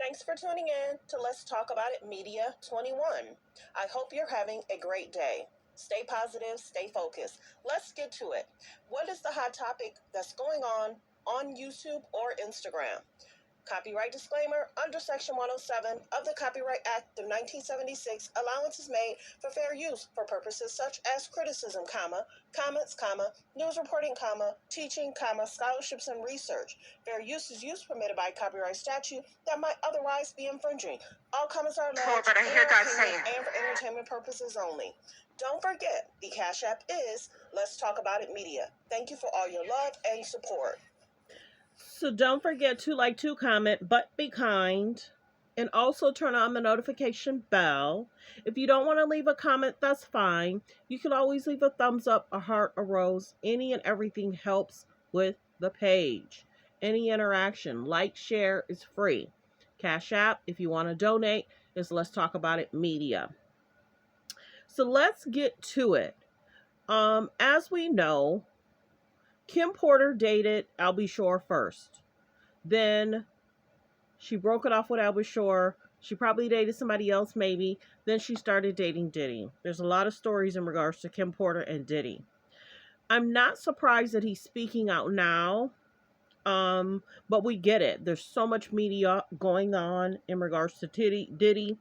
Thanks for tuning in to Let's Talk About It Media 21. I hope you're having a great day. Stay positive, stay focused. Let's get to it. What is the hot topic that's going on YouTube or Instagram? Copyright disclaimer. Under Section 107 of the Copyright Act of 1976, allowance is made for fair use for purposes such as criticism, comments, news reporting, teaching, scholarships, and research. Fair use is use permitted by copyright statute that might otherwise be infringing. All comments are alleged but I hear God saying, and for entertainment purposes only. Don't forget, the Cash App is Let's Talk About It Media. Thank you for all your love and support. So don't forget to like, to comment, but be kind. And also turn on the notification bell. If you don't want to leave a comment, that's fine. You can always leave a thumbs up, a heart, a rose. Any and everything helps with the page. Any interaction, like, share is free. Cash App, if you want to donate, is Let's Talk About It Media. So let's get to it. As we know, Kim Porter dated Albie Shore first. Then she broke it off with Albie Shore. She probably dated somebody else maybe. Then she started dating Diddy. There's a lot of stories in regards to Kim Porter and Diddy. I'm not surprised that he's speaking out now. But we get it. There's so much media going on in regards to Diddy,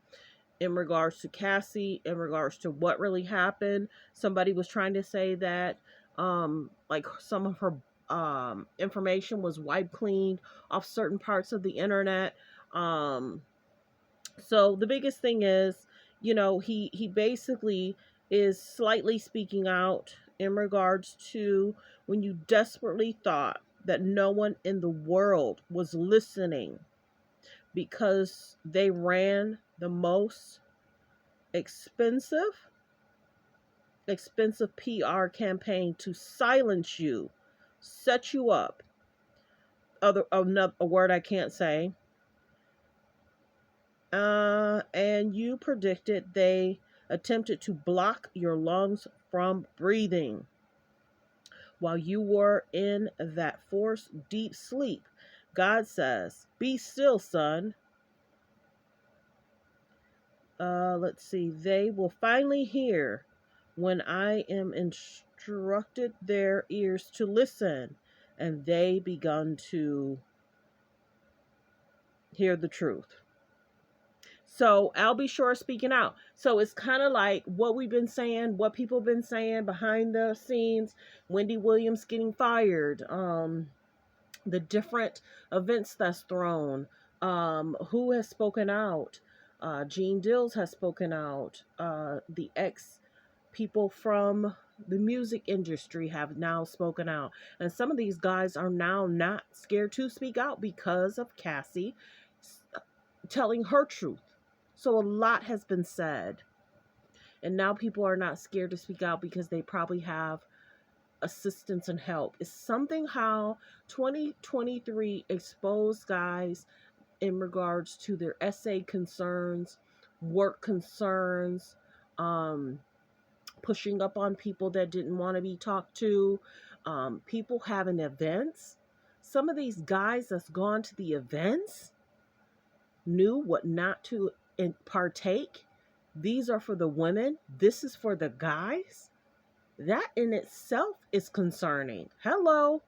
in regards to Cassie, in regards to what really happened. Somebody was trying to say that like some of her information was wiped clean off certain parts of the internet. So the biggest thing is, he basically is slightly speaking out in regards to when you desperately thought that no one in the world was listening because they ran the most expensive PR campaign to silence you, set you up. A word I can't say. And you predicted they attempted to block your lungs from breathing while you were in that forced deep sleep. God says, "Be still, son." Let's see. They will finally hear when I am instructed their ears to listen, and they begun to hear the truth. So Albie Shore speaking out. So it's kind of like what we've been saying, what people have been saying behind the scenes. Wendy Williams getting fired. The different events that's thrown. Who has spoken out? Gene Dills has spoken out. The people from the music industry have now spoken out. And some of these guys are now not scared to speak out because of Cassie telling her truth. So a lot has been said. And now people are not scared to speak out because they probably have assistance and help. It's something how 2023 exposed guys in regards to their essay concerns, work concerns, pushing up on people that didn't want to be talked to, people having events. Some of these guys that's gone to the events knew what not to partake. These are for the women. This is for the guys. That in itself is concerning. Hello.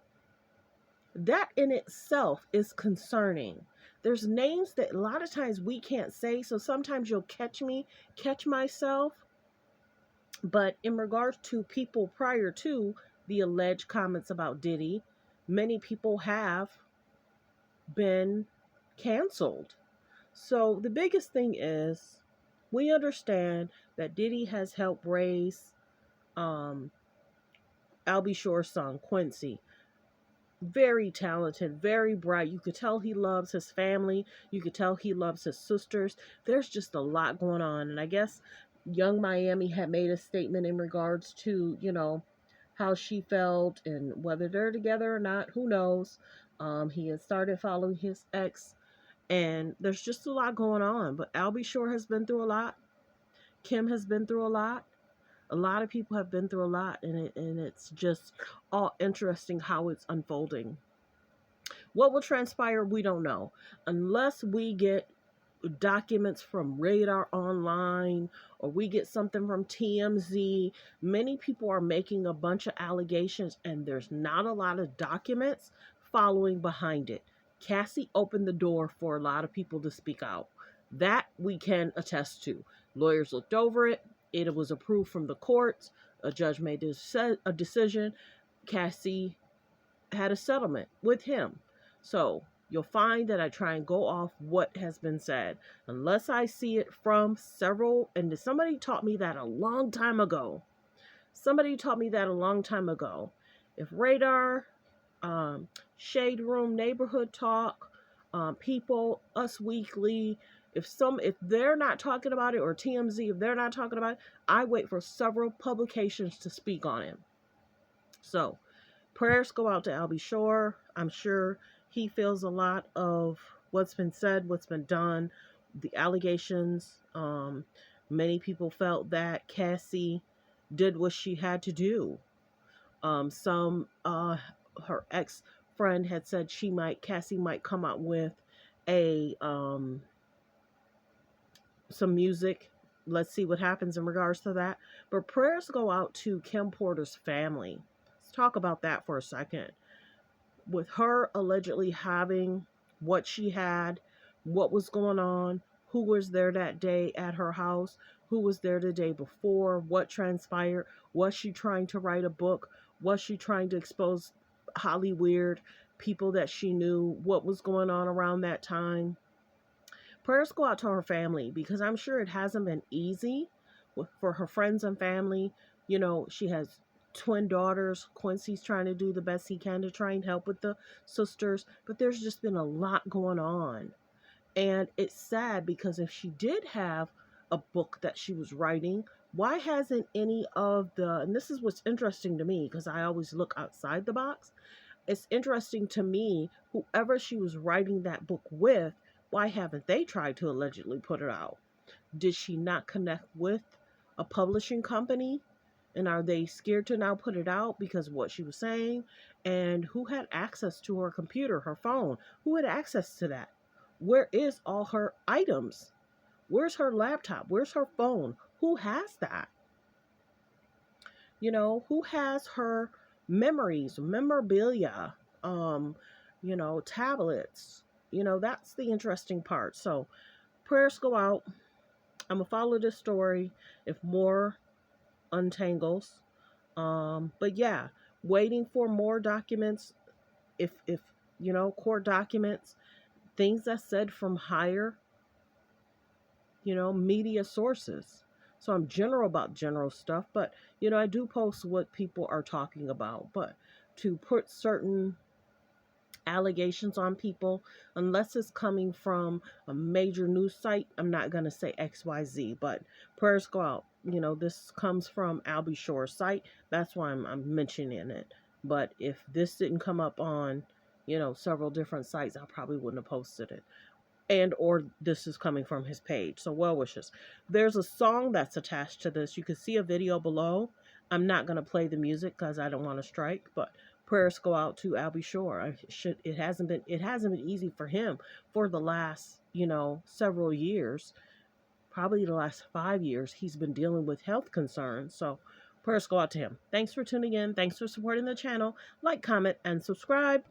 That in itself is concerning. There's names that a lot of times we can't say, so sometimes you'll catch myself. But in regards to people prior to the alleged comments about Diddy, many people have been canceled. So the biggest thing is we understand that Diddy has helped raise Albie Shore's son, Quincy. Very talented, very bright. You could tell he loves his family. You could tell he loves his sisters. There's just a lot going on. And I guess Young Miami had made a statement in regards to, how she felt and whether they're together or not, who knows. He had started following his ex, and there's just a lot going on. But Albie Shore has been through a lot. Kim has been through a lot. A lot of people have been through a lot, and it's just all interesting how it's unfolding. What will transpire, we don't know. Unless we get documents from Radar Online, or we get something from TMZ. Many people are making a bunch of allegations, and there's not a lot of documents following behind it. Cassie opened the door for a lot of people to speak out. That we can attest to. Lawyers looked over it, it was approved from the courts, a judge made a decision. Cassie had a settlement with him. So you'll find that I try and go off what has been said. Unless I see it from several, and somebody taught me that a long time ago. Somebody taught me that a long time ago. If Radar, Shade Room, Neighborhood Talk, People, Us Weekly, if they're not talking about it, or TMZ, if they're not talking about it, I wait for several publications to speak on it. So prayers go out to Albie Shore. I'm sure he feels a lot of what's been said, what's been done, the allegations. Many people felt that Cassie did what she had to do. Her ex friend had said Cassie might come out with a some music. Let's see what happens in regards to that. But prayers go out to Kim Porter's family. Let's talk about that for a second. With her allegedly having what she had, what was going on, who was there that day at her house, who was there the day before, what transpired, was she trying to write a book, was she trying to expose Hollywood, people that she knew, what was going on around that time. Prayers go out to her family, because I'm sure it hasn't been easy for her friends and family. You know, she has twin daughters. Quincy's trying to do the best he can to try and help with the sisters, but there's just been a lot going on. And it's sad, because if she did have a book that she was writing, why hasn't any of and this is what's interesting to me, because I always look outside the box. It's interesting to me, whoever she was writing that book with, why haven't they tried to allegedly put it out? Did she not connect with a publishing company? And are they scared to now put it out because of what she was saying? And who had access to her computer, her phone? Who had access to that? Where is all her items? Where's her laptop? Where's her phone? Who has that? Who has her memories, memorabilia, um, tablets? That's the interesting part. So prayers go out. I'm gonna follow this story if more untangles. But yeah, waiting for more documents. If court documents, things that said from higher, media sources. So I'm general about general stuff, but I do post what people are talking about. But to put certain allegations on people, unless it's coming from a major news site, I'm not going to say XYZ, but prayers go out. This comes from Albie Shore's site. That's why I'm mentioning it. But if this didn't come up on, several different sites, I probably wouldn't have posted it. And or this is coming from his page. So well wishes. There's a song that's attached to this. You can see a video below. I'm not going to play the music because I don't want to strike, but prayers go out to Albie Shore. It hasn't been easy for him for the last, several years. Probably the last 5 years he's been dealing with health concerns. So prayers go out to him. Thanks for tuning in. Thanks for supporting the channel. Like, comment, and subscribe.